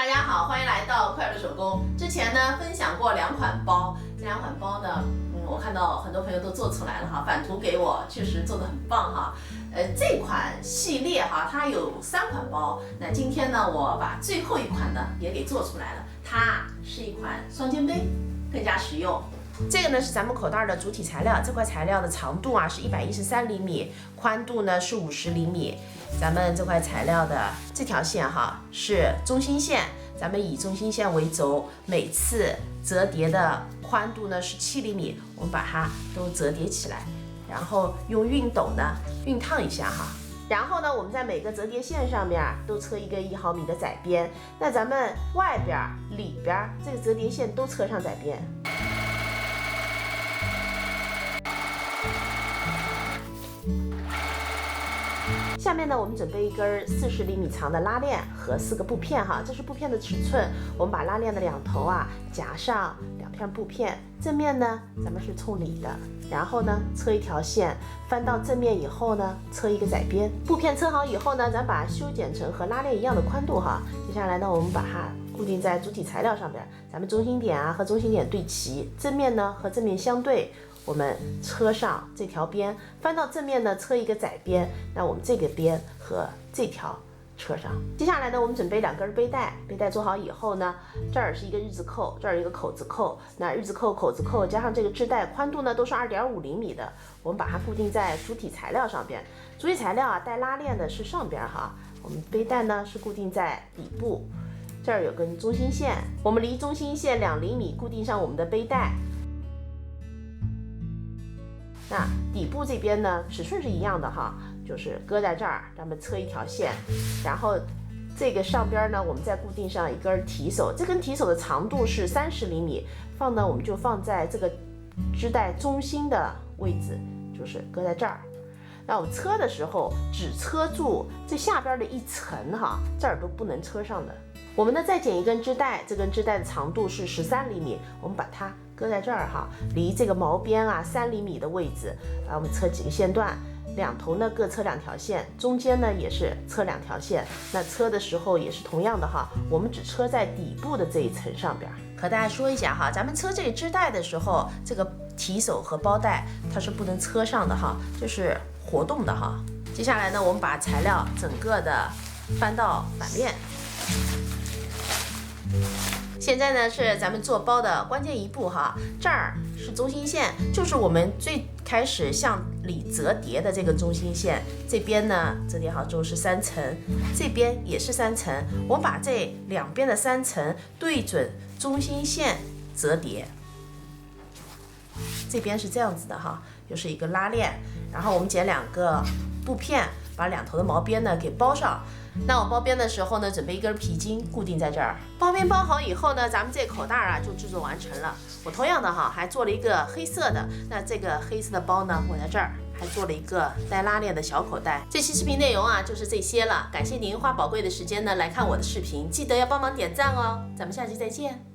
大家好，欢迎来到快乐手工。之前呢分享过2款包，这2款包呢，我看到很多朋友都做出来了哈，返图给我，确实做得很棒哈。这款系列哈，它有3款包。那今天呢，我把最后一款呢也给做出来了，它是一款双肩背，更加实用。这个呢是咱们口袋的主体材料，这块材料的长度啊是113厘米，宽度呢是50厘米。咱们这块材料的这条线哈是中心线，咱们以中心线为轴，每次折叠的宽度呢是7厘米，我们把它都折叠起来，然后用熨斗呢熨烫一下哈。然后呢，我们在每个折叠线上面都车一个1毫米的窄边，那咱们外边、里边这个折叠线都车上窄边。下面呢，我们准备一根40厘米长的拉链和4个布片哈，这是布片的尺寸。我们把拉链的2头啊夹上2片布片，正面呢咱们是冲里的，然后呢车一条线，翻到正面以后呢车一个窄边。布片车好以后呢，咱把修剪成和拉链一样的宽度哈。接下来呢，我们把它固定在主体材料上边，咱们中心点啊和中心点对齐，正面呢和正面相对。我们车上这条边，翻到正面呢车一个窄边，那我们这个边和这条车上。接下来呢，我们准备2根背带，背带做好以后呢，这儿是一个日字扣，这儿一个口子扣，那日字扣、口子扣加上这个织带宽度呢都是2.5厘米的，我们把它固定在主体材料上边。主体材料啊带拉链的是上边哈，我们背带呢是固定在底部，这儿有根中心线，我们离中心线2厘米固定上我们的背带。那底部这边呢，尺寸是一样的哈，就是搁在这儿，咱们车一条线，然后这个上边呢，我们再固定上一根提手，这根提手的长度是30厘米，我们就放在这个织带中心的位置，就是搁在这儿。那我们车的时候只车住这下边的一层哈，这儿都不能车上的。我们呢再剪一根织带，这根织带的长度是13厘米，我们把它搁在这儿哈，离这个毛边啊3厘米的位置，我们车几个线段，2头呢各车2条线，中间呢也是车2条线。那车的时候也是同样的哈，我们只车在底部的这一层上边。和大家说一下哈，咱们车这个织带的时候，这个提手和包带它是不能车上的哈，这是活动的哈。接下来呢，我们把材料整个的翻到反面。现在呢是咱们做包的关键一步哈，这儿是中心线，就是我们最开始向里折叠的这个中心线，这边呢折叠好之后是3层，这边也是3层，我们把这2边的3层对准中心线折叠，这边是这样子的哈，又是一个拉链，然后我们剪2个布片，把2头的毛边呢给包上。那我包边的时候呢，准备一根皮筋固定在这儿。包边包好以后呢，咱们这口袋啊就制作完成了。我同样的哈，还做了一个黑色的。那这个黑色的包呢，我在这儿还做了一个带拉链的小口袋。这期视频内容啊就是这些了，感谢您花宝贵的时间呢来看我的视频，记得要帮忙点赞哦。咱们下期再见。